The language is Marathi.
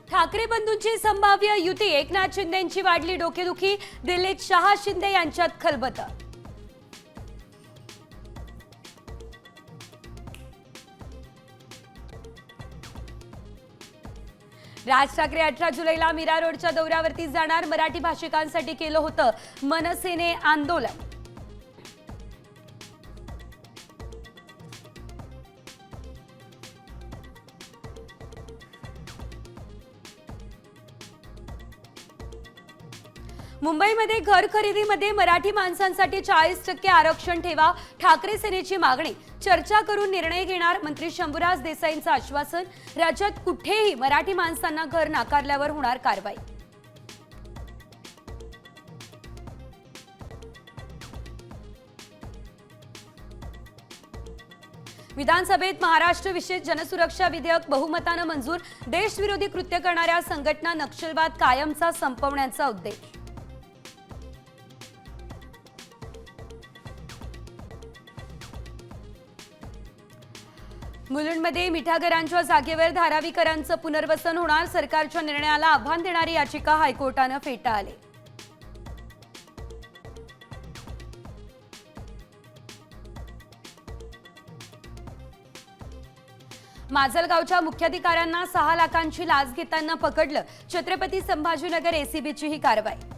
ठाकरे बंधूंची संभाव्य युती, एकनाथ शिंदेंची वाढली डोकेदुखी, दिल्लीत शहा शिंदे यांच्यात खलबत। राज ठाकरे 18 जुलैला मीरा रोडच्या दौऱ्यावरती जाणार, मराठी भाषिकांसाठी केलं होतं मनसेने आंदोलन। मुंबईमध्ये घर खरेदीमध्ये मराठी माणसांसाठी 40% आरक्षण ठेवा, ठाकरे सेनेची मागणी, चर्चा करून निर्णय घेणार, मंत्री शंभूराज देसाईंचं आश्वासन। राज्यात कुठेही मराठी माणसांना घर नाकारल्यावर होणार कारवाई। विधानसभेत महाराष्ट्र विशेष जनसुरक्षा विधेयक बहुमतानं मंजूर, देशविरोधी कृत्य करणाऱ्या संघटना नक्षलवाद कायमचा संपवण्याचा उद्देश। मुलुंडमध्ये मिठागरांच्या जागेवर धारावीकरांचं पुनर्वसन होणार, सरकारच्या निर्णयाला आव्हान देणारी याचिका हायकोर्टानं फेटाळली। माजलगावच्या मुख्याधिकाऱ्यांना 6 लाखांची लाच घेताना पकडलं, छत्रपती संभाजीनगर एसीबीची ही कारवाई।